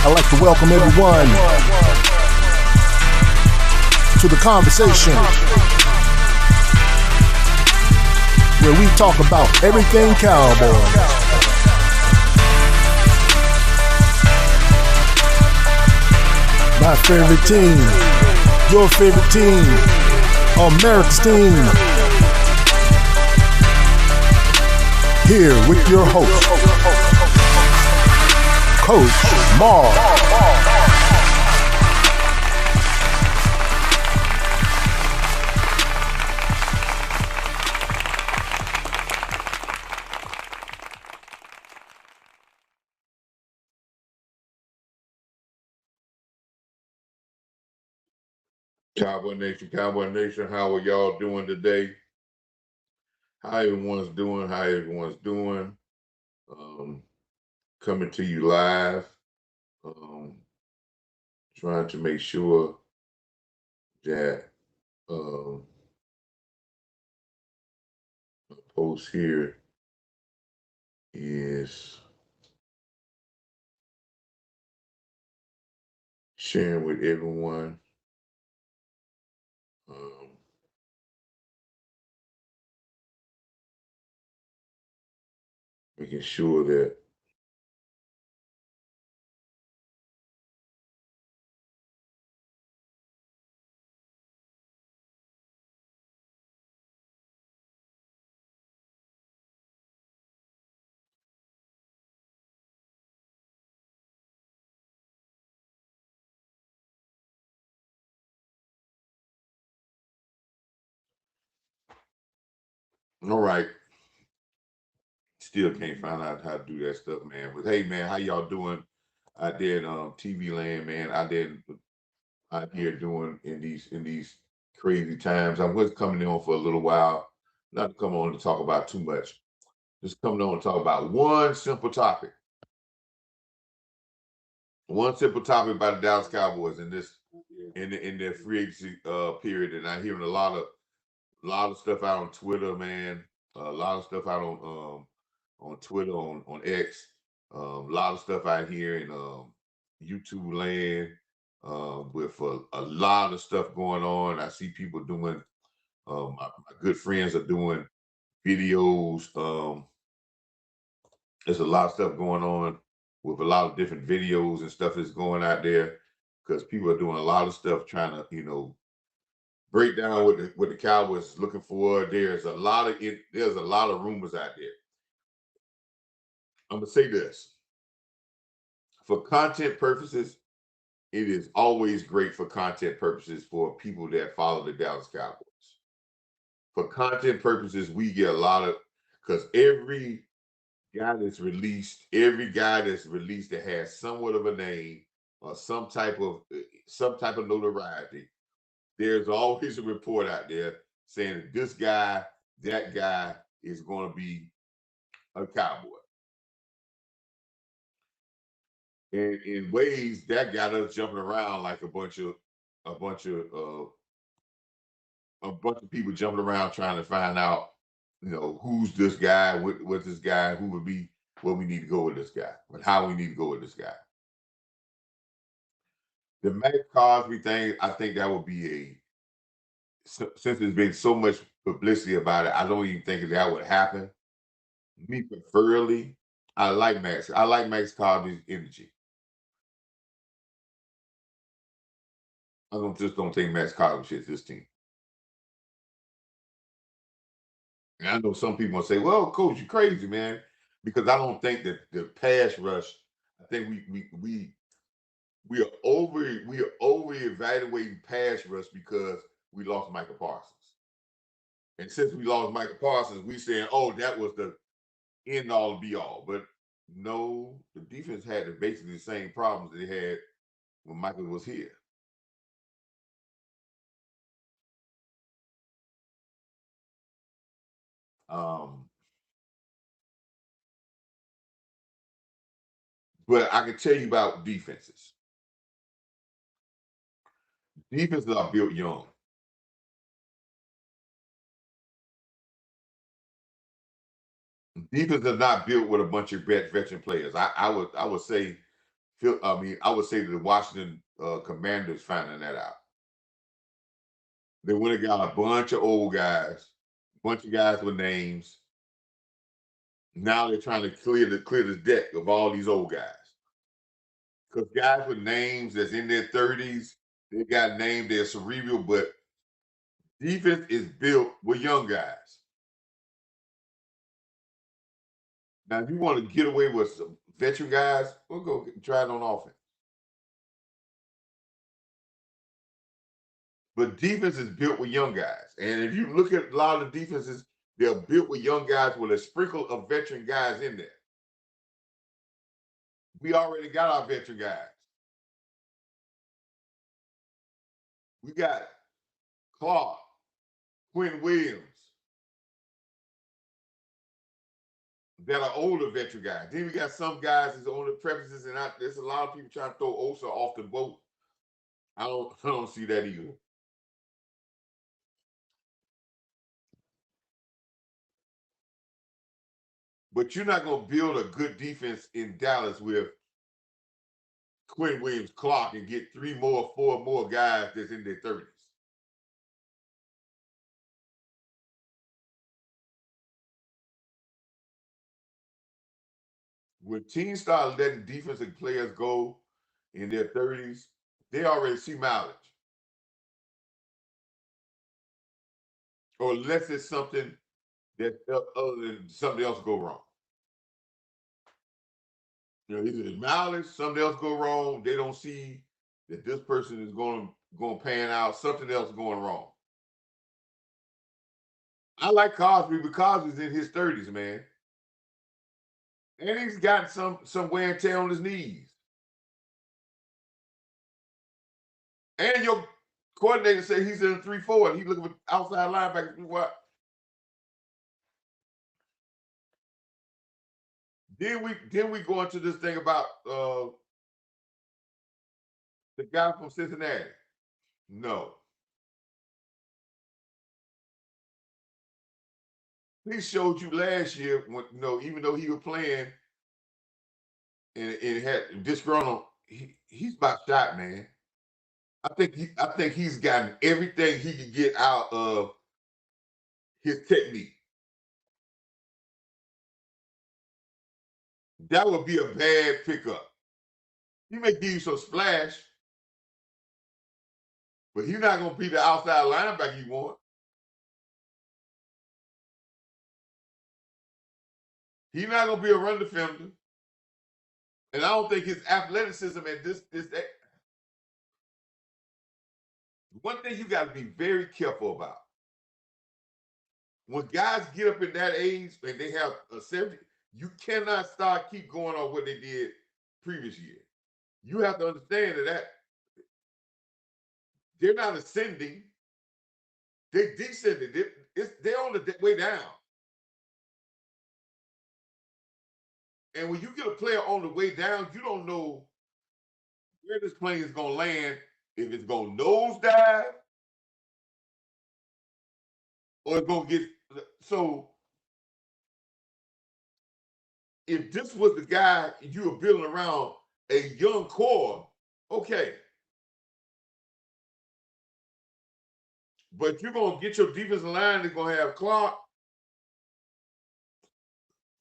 I'd like to welcome everyone to the conversation where we talk about everything Cowboys. My favorite team, your favorite team, America's team. Here with your host, Coach Marv. Cowboy Nation, how are y'all doing today? How everyone's doing. Coming to you live. Trying to make sure that the post here is sharing with everyone. Making sure that all right. Still can't find out how to do that stuff, man. But hey, man, how y'all doing out there in TV land, man? Out here doing in these crazy times. I was coming on for a little while, not to come on to talk about too much. Just coming on to talk about one simple topic. One simple topic by the Dallas Cowboys in their free agency period. And I'm hearing a lot of stuff out on Twitter, man. A lot of stuff out on Twitter, on X. A lot of stuff out here in YouTube land. With a lot of stuff going on. I see people doing, my good friends are doing videos. There's a lot of stuff going on with a lot of different videos and stuff that's going out there because people are doing a lot of stuff trying to, break down what the Cowboys is looking for. There's a lot of rumors out there. I'm gonna say this. For content purposes, it is always great for content purposes for people that follow the Dallas Cowboys. For content purposes, we get a lot of, because every guy that's released that has somewhat of a name or some type of notoriety, there's always a report out there saying that this guy, that guy is going to be a Cowboy. And in ways that got us jumping around like a bunch of people jumping around trying to find out, who's this guy, what's this guy, who would be, what we need to go with this guy, but how we need to go with this guy. The Max Crosby thing, I think that would be since there's been so much publicity about it, I don't even think that would happen. Me preferably, I like Max Crosby's energy. I don't think Max Crosby fits this team. And I know some people will say, "Well, Coach, you're crazy, man," because I don't think that the pass rush. I think we are over evaluating pass rush because we lost Michael Parsons, and since we lost Michael Parsons, we saying, "Oh, that was the end all be all." But no, the defense had basically the same problems they had when Michael was here. But I can tell you about defenses. Defenses are built young. Defense is not built with a bunch of veteran players. I would say I would say the Washington Commanders finding that out. They went and got a bunch of old guys, bunch of guys with names. Now they're trying to clear the deck of all these old guys. Because guys with names that's in their 30s, they got names, they're cerebral, but defense is built with young guys. Now, if you want to get away with some veteran guys, we'll go try it on offense. But defense is built with young guys. And if you look at a lot of the defenses, they're built with young guys with a sprinkle of veteran guys in there. We already got our veteran guys. We got Clark, Quinn Williams, that are older veteran guys. Then we got some guys that's older preferences, and there's a lot of people trying to throw Osa off the boat. I don't see that either. But you're not going to build a good defense in Dallas with Quinn Williams, Clark, and get 4 more guys that's in their 30s. When teams start letting defensive players go in their 30s, they already see mileage. Or unless it's something that other than something else go wrong. Either it's mileage, something else go wrong. They don't see that this person is going to pan out. Something else going wrong. I like Cosby because he's in his 30s, man, and he's got some wear and tear on his knees. And your coordinator said he's in a 3-4, and he's looking for outside linebackers. What? Then we go into this thing about the guy from Cincinnati. No, he showed you last year when even though he was playing and had disgruntled, he's about shot, man. I think he's gotten everything he could get out of his technique. That would be a bad pickup. He may give you some splash, but he's not going to be the outside linebacker you want. He's not going to be a run defender. And I don't think his athleticism at this one thing you got to be very careful about. When guys get up in that age and they have a 70, you cannot keep going on what they did previous year. You have to understand that they're not ascending. They descended. They're on the way down. And when you get a player on the way down, you don't know where this plane is going to land, if it's going to nosedive or it's going to get. So if this was the guy you were building around a young core, okay. But you're going to get your defensive line that's going to have Clark,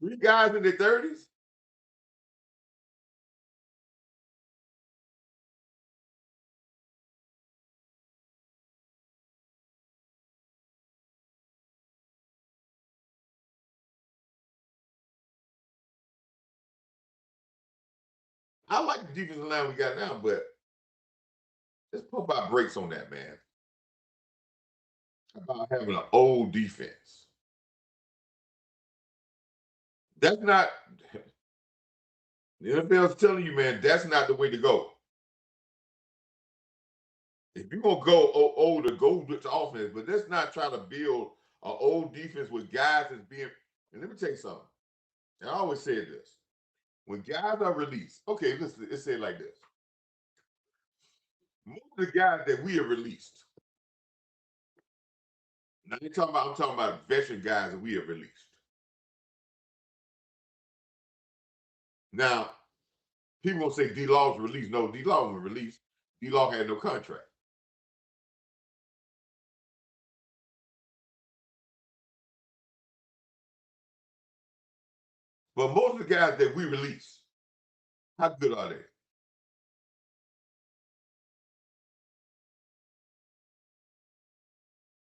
3 guys in their 30s. I like the defensive line we got now, but let's pump our brakes on that, man. About having an old defense. That's not. The NFL's telling you, man, that's not the way to go. If you're gonna go older, go with the offense, but let's not try to build an old defense with guys that's being. And let me tell you something. I always say this: when guys are released, okay, let's say it like this. Most of the guys that we have released. Now I'm talking about veteran guys that we have released. Now, People gonna say D-Law was released. No, D-Law was released. D-Law had no contract. But most of the guys that we release, how good are they?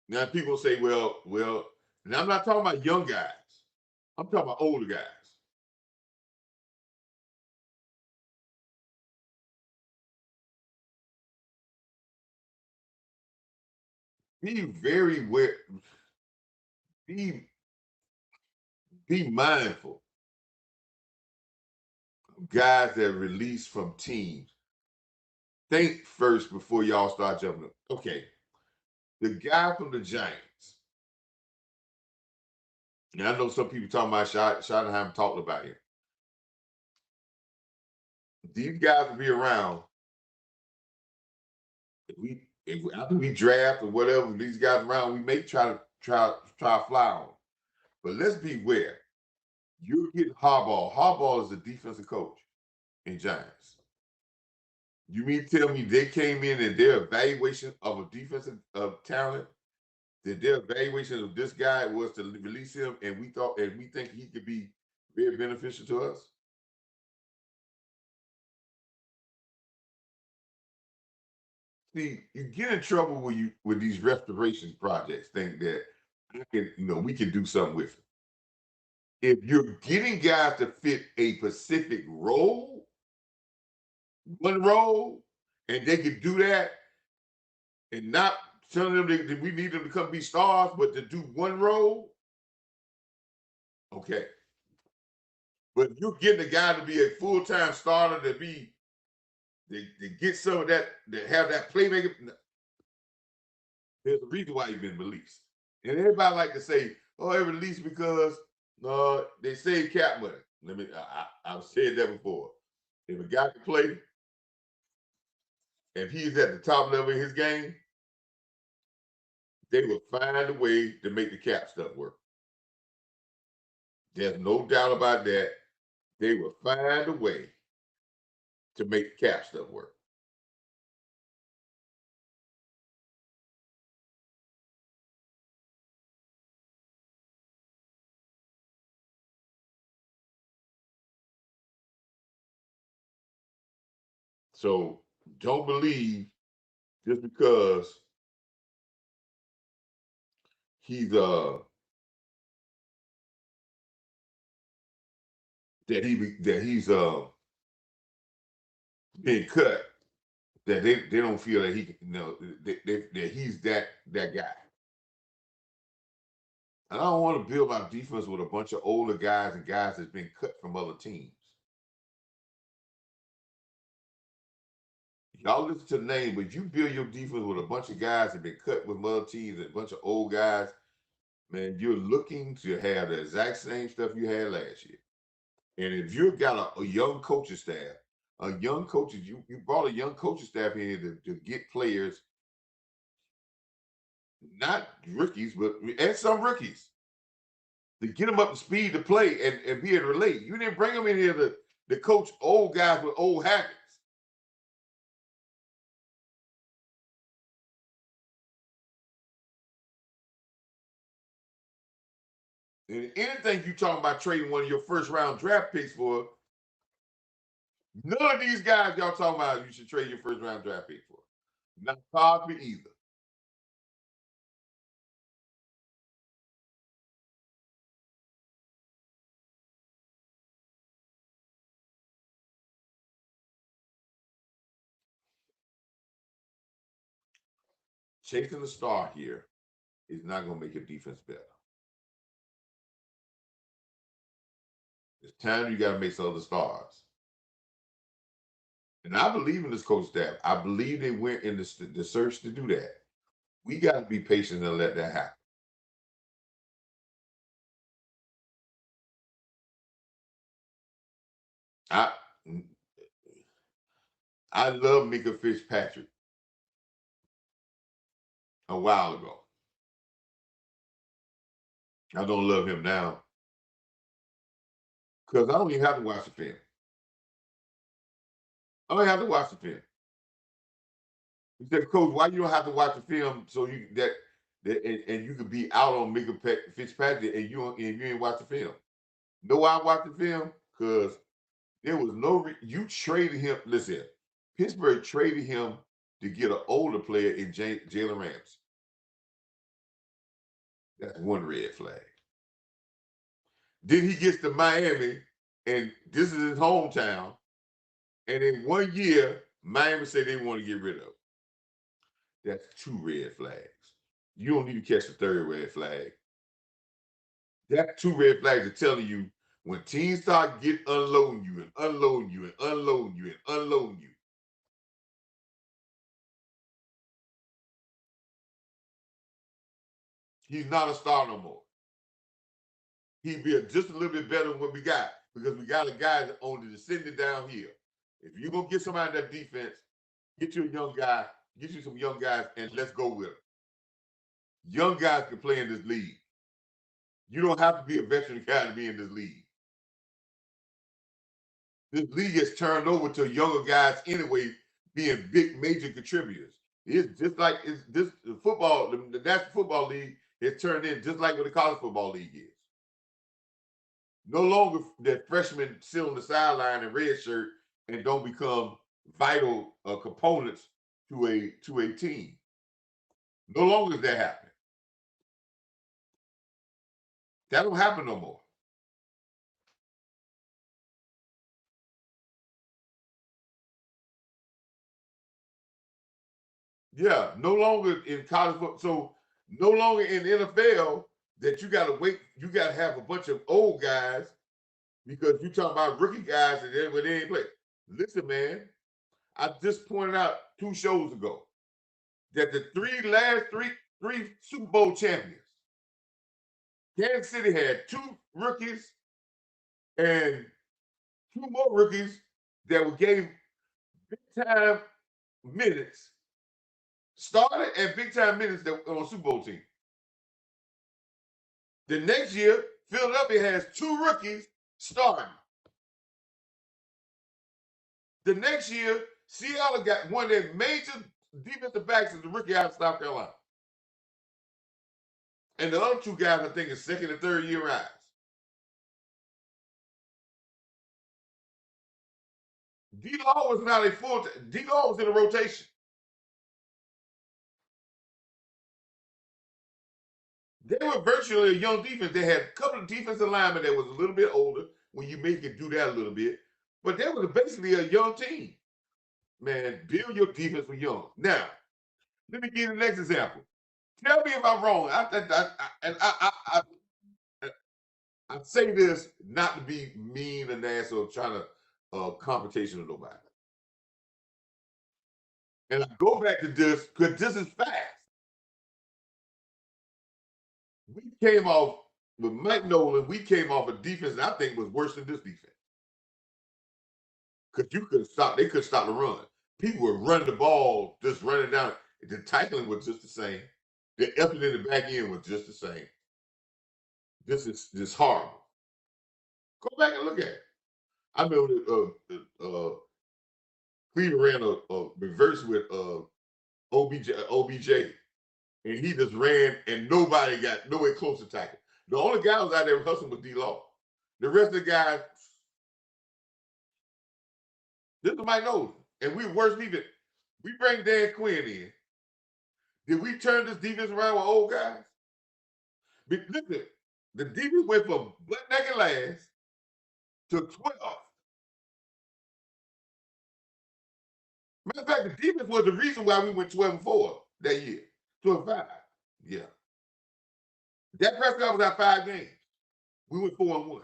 Now people say, well, and I'm not talking about young guys. I'm talking about older guys. Be very aware, be be mindful of guys that release from teams. Think first before y'all start jumping up. Okay, the guy from the Giants. And I know some people talking about Schottenheimer talked about him. These guys will be around if after we draft or whatever, these guys around, we may try to fly on. But let's beware. You're getting Harbaugh. Harbaugh is the defensive coach in Giants. You mean tell me they came in and their evaluation of a defensive talent, that their evaluation of this guy was to release him, and we think he could be very beneficial to us? See, you get in trouble when you with these restoration projects, think that we can do something with it. If you're getting guys to fit a specific role, one role, and they can do that, and not telling them that we need them to come be stars, but to do one role, okay. But if you're getting a guy to be a full-time starter, to get some of that, to have that playmaker, there's a reason why he's been released. And everybody like to say, "Oh, they released because they saved cap money." I've said that before. If a guy can play, if he's at the top level of his game, they will find a way to make the cap stuff work. There's no doubt about that. They will find a way to make the cap stuff work. So don't believe just because he's that he's being cut, that they don't feel that that he's that guy. And I don't want to build our defense with a bunch of older guys and guys that's been cut from other teams. Y'all listen to the name, but you build your defense with a bunch of guys that been cut with other teams and a bunch of old guys, man, you're looking to have the exact same stuff you had last year. And if you've got a young coaching staff, you brought a young coaching staff in to get players, not rookies, but and some rookies, to get them up to speed to play and be able to relate. You didn't bring them in here to coach old guys with old habits. And anything you talking about trading one of your first round draft picks for, none of these guys y'all talking about you should trade your first round draft pick for. Not Cosby either. Chasing the star here is not going to make your defense better. It's time you got to make some other stars. And I believe in this coach staff. I believe they went in the search to do that. We got to be patient and let that happen. I I love Mika Fitzpatrick a while ago. I don't love him now because I don't even have to watch the film. I don't have to watch the film. He said, Coach, why you don't have to watch the film so you and you could be out on Mika Fitzpatrick and you ain't watch the film. Know why I watched the film? Because there was you traded him. Listen, Pittsburgh traded him to get an older player in Jalen Ramsey. That's one red flag. Then he gets to Miami, and this is his hometown. And in 1 year, Miami said they want to get rid of him. That's two red flags. You don't need to catch the third red flag. That two red flags are telling you when teams start unloading you and unloading you and unloading you and unloading you. He's not a star no more. He'd be just a little bit better than what we got because we got a guy on the descending down here. If you're gonna get somebody in that defense, get you a young guy, get you some young guys, and let's go with them. Young guys can play in this league. You don't have to be a veteran guy to be in this league. This league has turned over to younger guys anyway, being big major contributors. It's just like the football, the National Football League has turned in just like what the college football league is. No longer that freshmen sit on the sideline in red shirt and don't become vital components to a team. No longer is that happening. That don't happen no more. Yeah, no longer in college football. So no longer in the NFL that you got to wait. You got to have a bunch of old guys because you talking about rookie guys and then when they ain't play. Listen, man, I just pointed out 2 shows ago that the last three Super Bowl champions, Kansas City had 2 rookies and 2 more rookies that were gave big time minutes, started and big time minutes that on Super Bowl team. The next year, Philadelphia has 2 rookies starting. The next year, Seattle got one of their major defensive backs is the rookie out of South Carolina. And the other 2 guys, I think, is second and third year guys. D-Law was not a full D-Law was in a rotation. They were virtually a young defense. They had a couple of defensive linemen that was a little bit older when you make it do that a little bit. But they were basically a young team. Man, build your defense with young. Now, let me give you the next example. Tell me if I'm wrong. I say this not to be mean and nasty or trying to confrontation with nobody. And I go back to this because this is fast. We came off with Mike Nolan. We came off a defense that I think was worse than this defense. Because you could stop, they could stop the run. People were running the ball, just running down. The tackling was just the same. The effort in the back end was just the same. This is just horrible. Go back and look at it. I remember Cleveland ran a reverse with OBJ, and he just ran, and nobody got nowhere close to tackle. The only guy who was out there hustling was D-Law. The rest of the guys, this is Mike Nolan, and we worse even. We bring Dan Quinn in. Did we turn this defense around with old guys? Listen, the defense went from butt naked last to 12. Matter of fact, the defense was the reason why we went 12-4 that year. 12-5. Yeah. That Prescott was our 5 games. We went 4-1.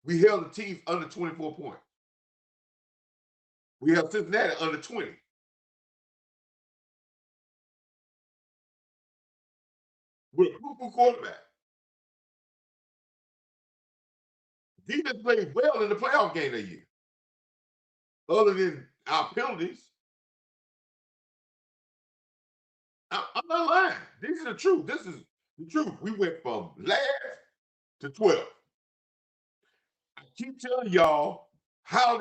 We held the teams under 24 points. We held Cincinnati under 20. With a poo-poo quarterback. Defense played well in the playoff game that year. Other than our penalties. I'm not lying. This is the truth. This is the truth. We went from last to 12. I keep telling y'all how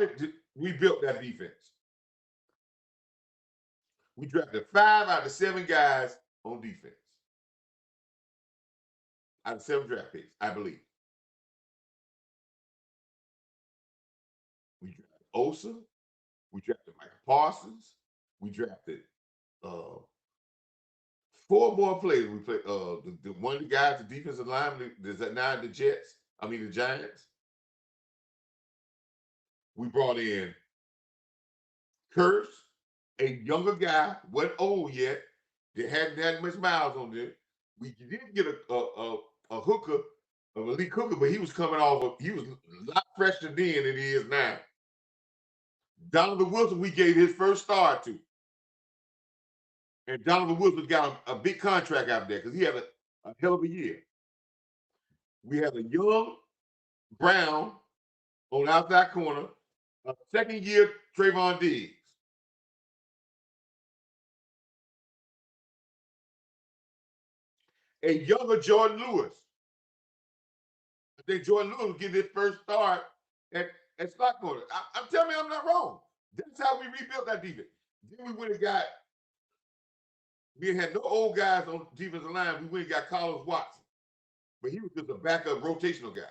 we built that defense. We drafted 5 out of 7 guys on defense. Out of 7 draft picks, I believe. We drafted Osa. We drafted Michael Parsons. We drafted uh, 4 more players. We played the one of the guys, the defensive lineman, now the Jets. I mean the Giants. We brought in Curse, a younger guy, wasn't old yet. They hadn't had much miles on them. We did get a hooker, an elite hooker, but he was coming off he was a lot fresher then than he is now. Donovan Wilson, we gave his first start to. And Donovan Wilson got a big contract out there because he had a hell of a year. We have a young Brown on the outside corner, a second year Trayvon Diggs. A younger Jordan Lewis. I think Jordan Lewis will get his first start at slot corner. I'm telling you, I'm not wrong. That's how we rebuilt that defense. Then we went and got, we had no old guys on defensive line. We went and got Carlos Watson, but he was just a backup rotational guy.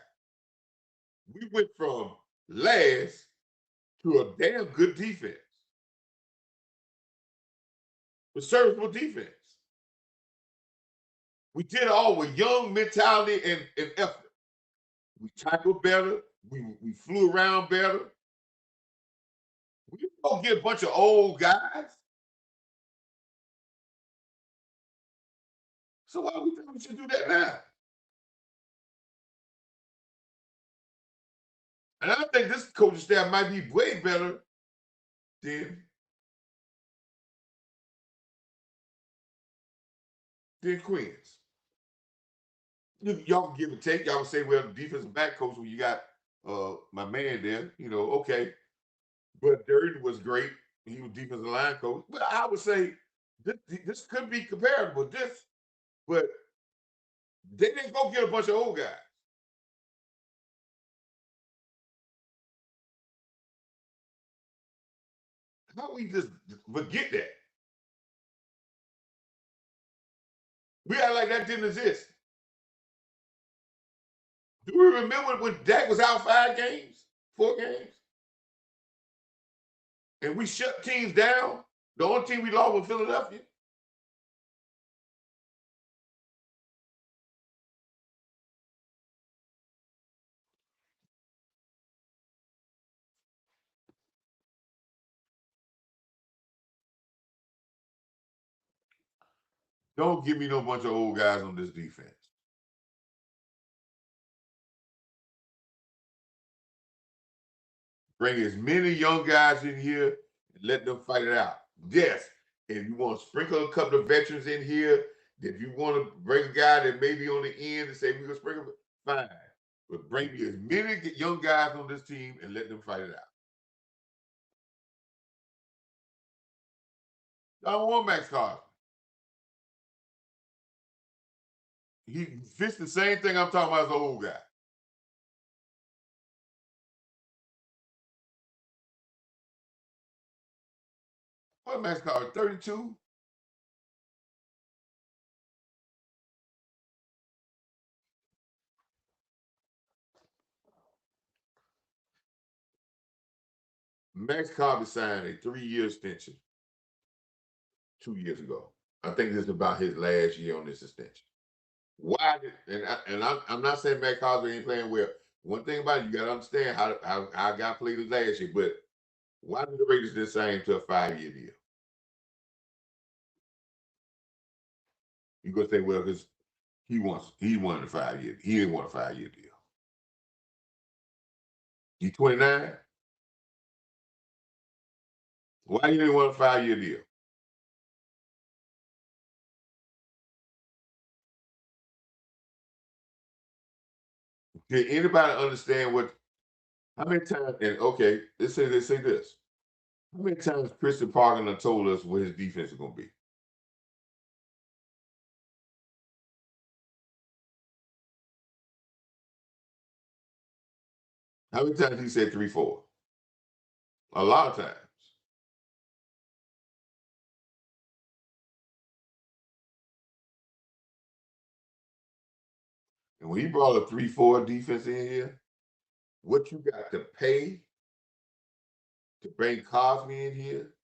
We went from last to a damn good defense. A serviceable defense. We did it all with young mentality and effort. We tackled better. We flew around better. We don't get a bunch of old guys. So why we think we should do that now? And I think this coaching staff might be way better than Quinn's. Y'all can give and take. Y'all can say, well, the defensive back coach, when you got my man there, okay. But Durden was great. He was defensive line coach. But I would say this could be comparable. But they didn't go get a bunch of old guys. How we just forget that? We act like that didn't exist. Do we remember when Dak was out 4 games? And we shut teams down? The only team we lost was Philadelphia. Don't give me no bunch of old guys on this defense. Bring as many young guys in here and let them fight it out. Yes, if you want to sprinkle a couple of veterans in here, if you want to bring a guy that may be on the end and say we're going to sprinkle, fine. But bring me as many young guys on this team and let them fight it out. I don't want Max Carson. He fits the same thing I'm talking about as an old guy. What Max Carson? 32? Max Carson signed a 3-year extension 2 years ago. I think this is about his last year on this extension. Why did I'm not saying Matt Cosby ain't playing well. One thing about it, you got to understand how a guy played his last year. But why did the Raiders just sign him to a 5-year deal? You gonna say, well, because he wanted a 5-year. He didn't want a 5-year deal. He's 29. Why you didn't want a 5-year deal? Did anybody understand how many times, and okay, let's say this. How many times Christian Parker told us what his defense is gonna be? How many times he said 3-4? A lot of times. And when he brought a 3-4 defense in here, what you got to pay to bring Cosby in here?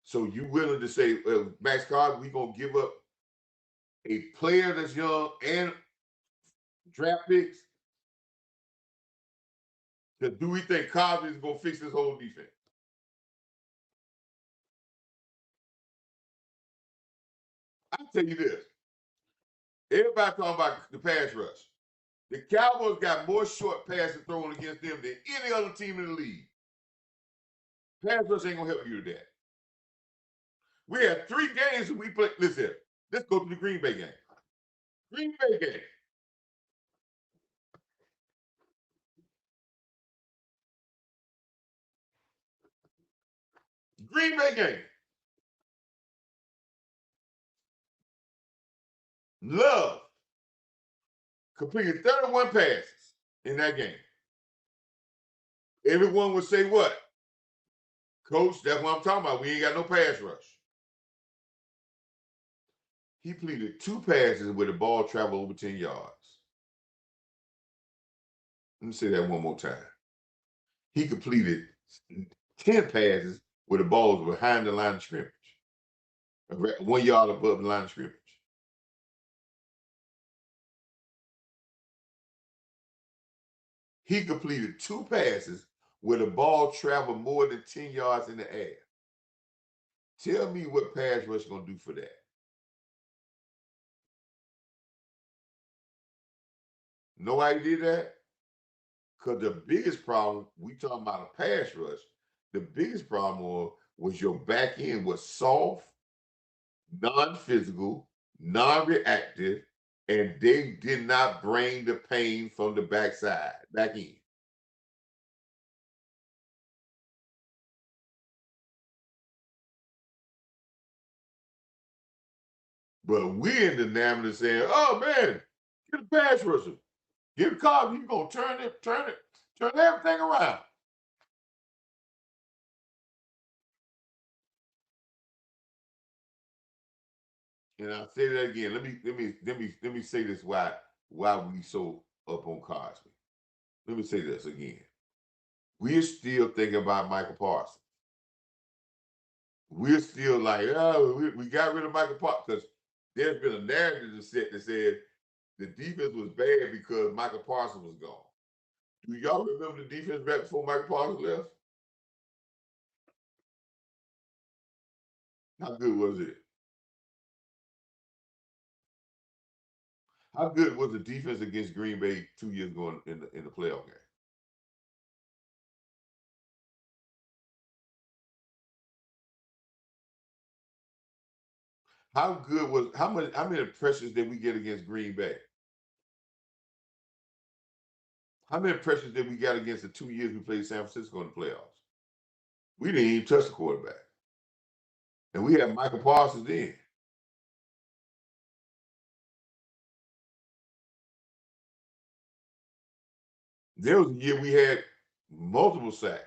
So you willing to say, well, Max Cosby, we gonna give up a player that's young and draft picks? Do we think Cosby is gonna fix this whole defense? I'll tell you this. Everybody talking about the pass rush. The Cowboys got more short passes thrown against them than any other team in the league. Pass rush ain't gonna help you with that. We had 3 games that we played. Listen, let's go to the Green Bay game. Green Bay game. Green Bay game. Love completed 31 passes in that game. Everyone would say what? Coach, that's what I'm talking about. We ain't got no pass rush. He completed 2 passes where the ball traveled over 10 yards. Let me say that one more time. He completed 10 passes where the ball was behind the line of scrimmage, 1 yard above the line of scrimmage. He completed 2 passes where the ball traveled more than 10 yards in the air. Tell me what pass rush going to do for that. Nobody did that? Because the biggest problem, we talking about a pass rush, the biggest problem was your back end was soft, non-physical, non-reactive, and they did not bring the pain from the back end. But we in the narrative saying, oh man, get a pass rusher. Get a car, you gonna turn everything around. And I'll say that again. Let me say this why we so up on Cosby. Let me say this again. We're still thinking about Michael Parsons. We're still like, oh, we got rid of Michael Parsons because there's been a narrative that said the defense was bad because Michael Parsons was gone. Do y'all remember the defense back before Michael Parsons left? How good was it? How good was the defense against Green Bay 2 years ago in the playoff game? How many pressures did we get against Green Bay? How many pressures did we get against the 2 years we played San Francisco in the playoffs? We didn't even touch the quarterback. And we had Michael Parsons then. There was a year we had multiple sacks.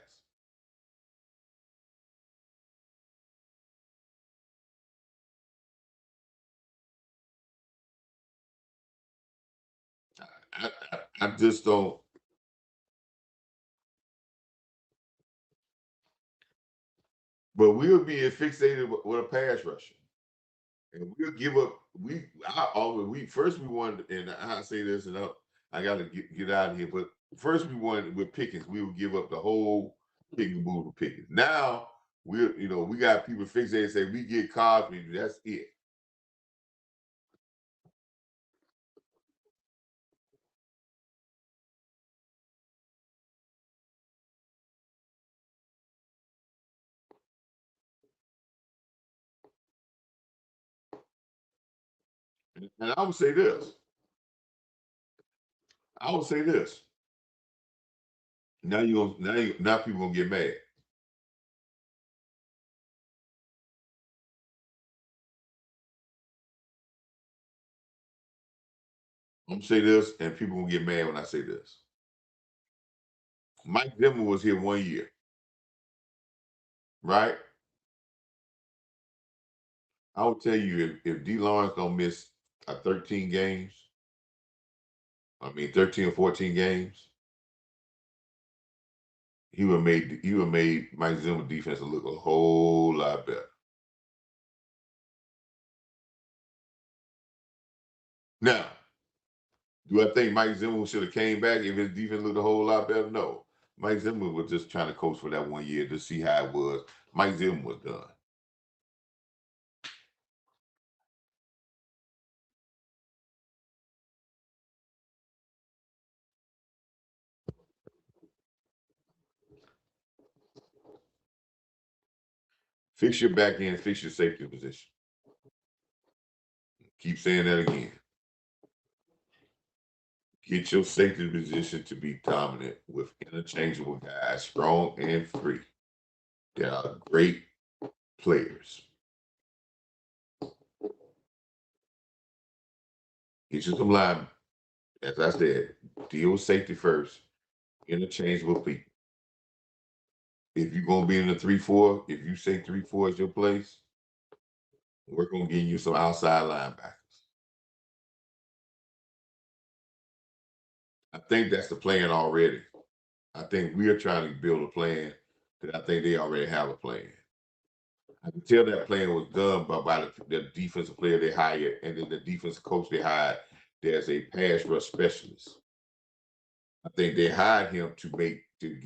I just don't. But we'll be fixated with a pass rusher, and we'll give up. First we wanted, and I say this, and I got to get out of here. But first we wanted with Pickens, we would give up the whole pick and move with Pickens. Now we got people fixated say we get Cosby, that's it. And I would say this. I would say this. Now people gonna get mad. I'm gonna say this, and people gonna get mad when I say this. Mike Zimmer was here 1 year, right? I will tell you if D. Lawrence don't miss 13 games, I mean, 13 or 14 games, he would have made Mike Zimmer defense look a whole lot better. Now, do I think Mike Zimmer should have came back if his defense looked a whole lot better? No. Mike Zimmer was just trying to coach for that 1 year to see how it was. Mike Zimmer was done. Fix your back end, fix your safety position. Keep saying that again. Get your safety position to be dominant with interchangeable guys, strong and free. They are great players. Get you some linemen. As I said, deal with safety first, interchangeable people. If you're going to be in the 3-4, if you say 3-4 is your place, we're going to give you some outside linebackers. I think that's the plan already. I think we are trying to build a plan that I think they already have a plan. I can tell that plan was done by the defensive player they hired and then the defensive coach they hired. There's a pass rush specialist. I think they hired him to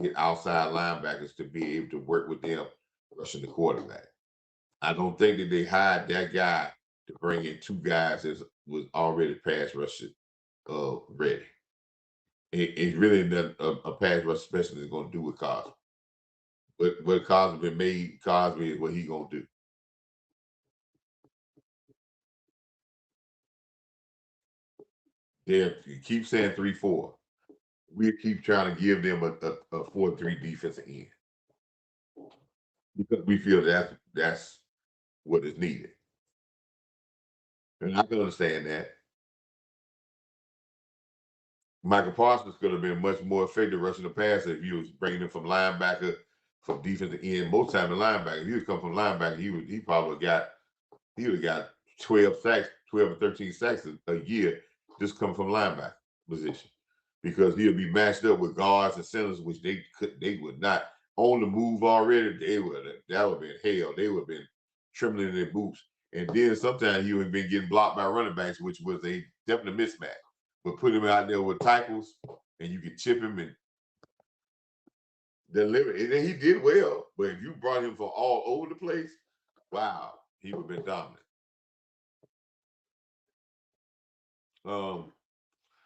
get outside linebackers to be able to work with them rushing the quarterback. I don't think that they hired that guy to bring in two guys that was already pass rushing ready. It's really not a pass rush specialist is going to do with Cosby. But what Cosby made Cosby is what he going to do. They keep saying 3-4. We keep trying to give them a 4-3 defensive end because we feel that's what is needed. And I can understand that. Michael Parsons could have been much more effective rushing the passer if he was bringing him from linebacker, from defensive end. Most time the linebacker, if he would come from linebacker, he probably would have got 12 sacks, 12 or 13 sacks a year just coming from linebacker position. Because he'll be matched up with guards and centers, which they would not on the move already. That would have been hell. They would have been trembling in their boots. And then sometimes he would have been getting blocked by running backs, which was a definite mismatch. But put him out there with tackles, and you could chip him and deliver. And then he did well. But if you brought him from all over the place, wow, he would have been dominant.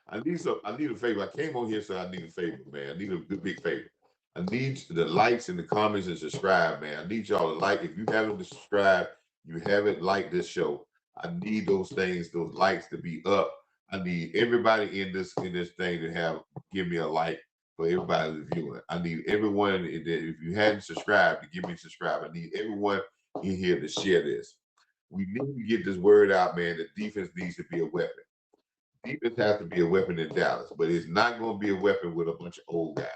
I need a favor. I came on here, so I need a favor, man. I need a good big favor. I need the likes in the comments and subscribe, man. I need y'all to like. If you haven't subscribed, you haven't liked this show. I need those things, those likes to be up. I need everybody in this thing to give me a like for everybody that's viewing. I need everyone that if you hadn't subscribed to give me a subscribe. I need everyone in here to share this. We need to get this word out, man. The defense needs to be a weapon. Defense has to be a weapon in Dallas, but it's not going to be a weapon with a bunch of old guys.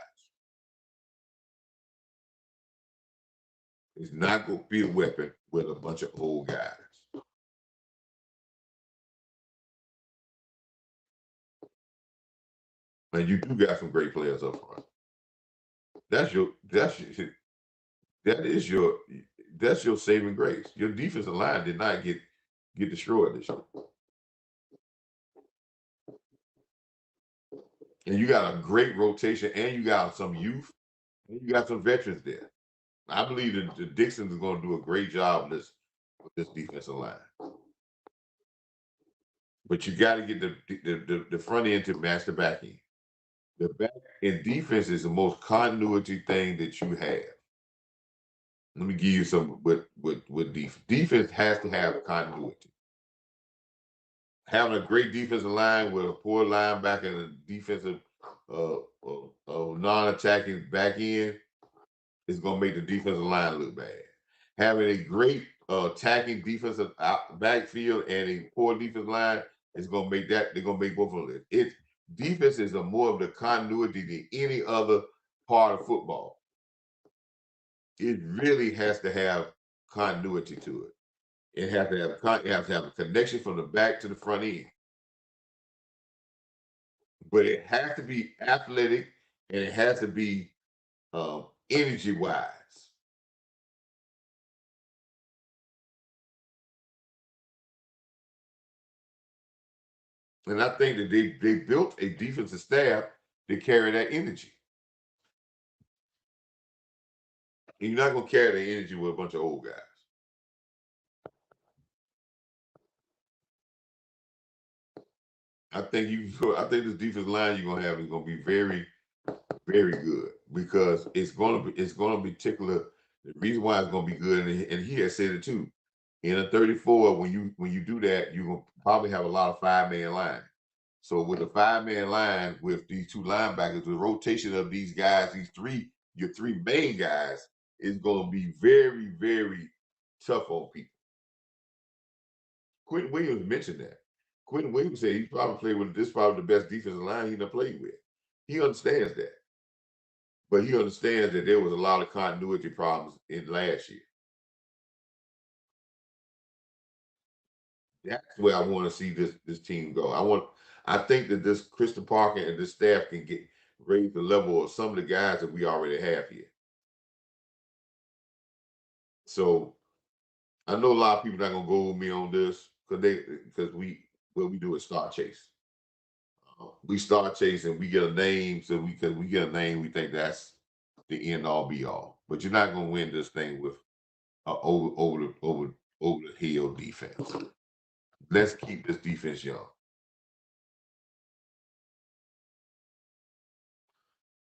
It's not going to be a weapon with a bunch of old guys. And you do got some great players up front. That's your saving grace. Your defensive line did not get destroyed this year. And you got a great rotation, and you got some youth, and you got some veterans there. I believe that the Dixon is going to do a great job with this defensive line. But you got to get the front end to match the back end. The back end defense is the most continuity thing that you have. Let me give you some with defense. Defense has to have continuity. Having a great defensive line with a poor linebacker and a defensive non-attacking back end is going to make the defensive line look bad. Having a great attacking defensive backfield and a poor defensive line is going to make that. They're going to make both of them. Defense is more of the continuity than any other part of football. It really has to have continuity to it. It has to have a connection from the back to the front end. but it has to be athletic and it has to be energy wise. And I think that they built a defensive staff to carry that energy. And you're not gonna carry that energy with a bunch of old guys. I think this defensive line you're gonna have is gonna be very, very good because it's gonna be particular. The reason why it's gonna be good, and he has said it too. In a 34, when you do that, you're gonna probably have a lot of 5-man line. So with a 5-man line with these two linebackers, the rotation of these guys, your three main guys, is gonna be very, very tough on people. Quentin Williams mentioned that. Quentin Williams said he probably played with this probably the best defensive line he done played with. He understands that. But he understands that there was a lot of continuity problems in last year. That's where I want to see this team go. I think that this Christian Parker and this staff can get raise the level of some of the guys that we already have here. So I know a lot of people not gonna go with me on this because what we do is start chase. We start chasing, we get a name, so we get a name, we think that's the end all be all. But you're not gonna win this thing with over the hill defense. Let's keep this defense young.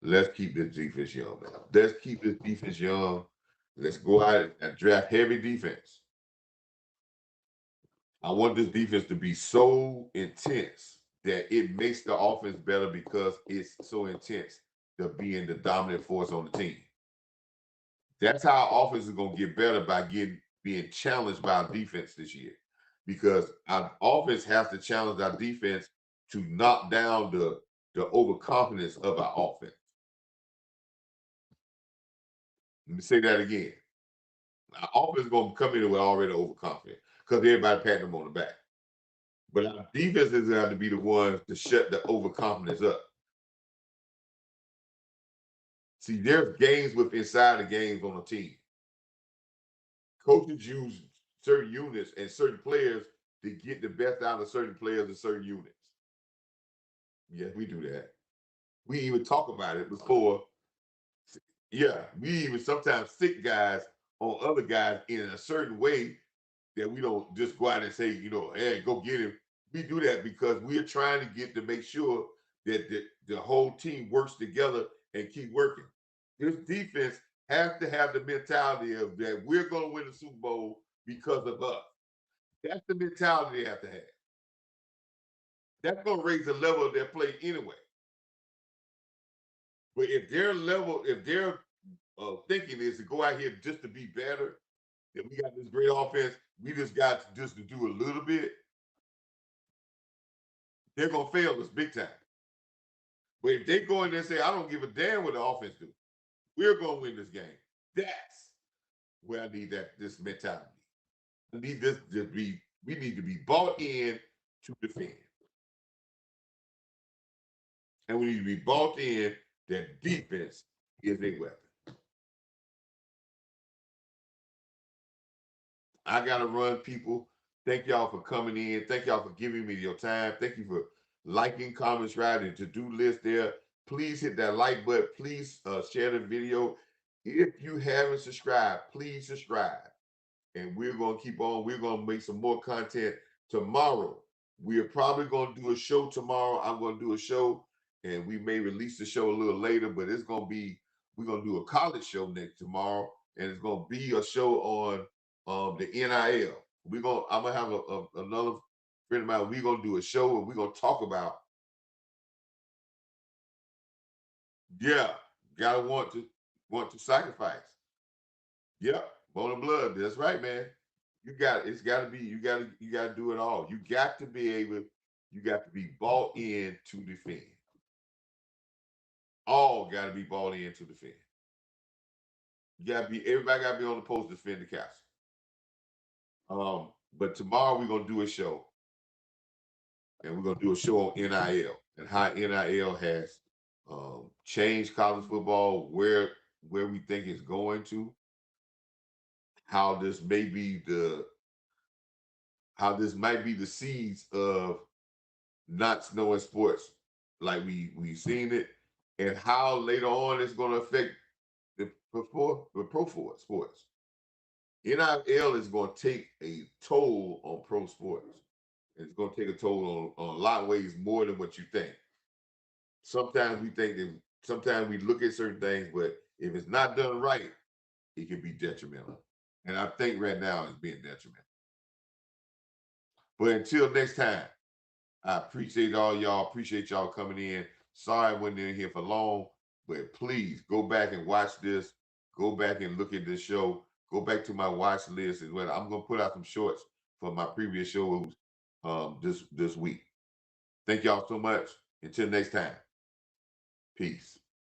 Let's keep this defense young, man. Let's keep this defense young. Let's go out and draft heavy defense. I want this defense to be so intense that it makes the offense better because it's so intense to being the dominant force on the team. That's how our offense is going to get better by being challenged by our defense this year. Because our offense has to challenge our defense to knock down the overconfidence of our offense. Let me say that again. Our offense is going to come in with already overconfident because everybody patting them on the back. But our defense is going to have to be the ones to shut the overconfidence up. See, there's games with inside the games on a team. Coaches use certain units and certain players to get the best out of certain players and certain units. Yes, we do that. We even talk about it before. Yeah, we even sometimes sick guys on other guys in a certain way that we don't just go out and say, hey, go get him. We do that because we're trying to get to make sure that the whole team works together and keep working. This defense has to have the mentality of that we're going to win the Super Bowl because of us. That's the mentality they have to have. That's going to raise the level of their play anyway. But if their thinking is to go out here just to be better, that we got this great offense, we just got just to do a little bit, they're gonna fail us big time. But if they go in there and say, I don't give a damn what the offense do, we're gonna win this game. That's where I need this mentality. I need this to be, we need to be bought in to defend. And we need to be bought in that defense is a weapon. I gotta run, people. Thank y'all for coming in. Thank y'all for giving me your time. Thank you for liking, comments, writing, to-do list there. Please hit that like button. Please share the video. If you haven't subscribed, please subscribe. And we're gonna keep on. We're gonna make some more content tomorrow. We are probably gonna do a show tomorrow. I'm gonna do a show, and we may release the show a little later, but we're gonna do a college show next tomorrow, and it's gonna be a show on the NIL. I'm gonna have another friend of mine. We're gonna do a show and we're gonna talk about. Yeah, gotta want to sacrifice. Yep, bone and blood. That's right, man. It's gotta be, you gotta do it all. You got to be able, you got to be bought in to defend. All gotta be bought in to defend. Everybody gotta be on the post to defend the castle. But tomorrow we're gonna do a show, and we're gonna do a show on NIL. and how NIL has changed college football, where we think it's going to, how this may be the how this might be the seeds of not knowing sports like we seen it, and how later on it's going to affect the pro sports. NIL is going to take a toll on pro sports. It's going to take a toll on a lot of ways more than what you think. Sometimes we think that sometimes we look at certain things, but if it's not done right, it can be detrimental. And I think right now it's being detrimental. But until next time, I appreciate all y'all. Appreciate y'all coming in. Sorry I wasn't in here for long, but please go back and watch this. Go back and look at this show. Go back to my watch list as well. I'm gonna put out some shorts for my previous shows this week. Thank y'all so much. Until next time. Peace.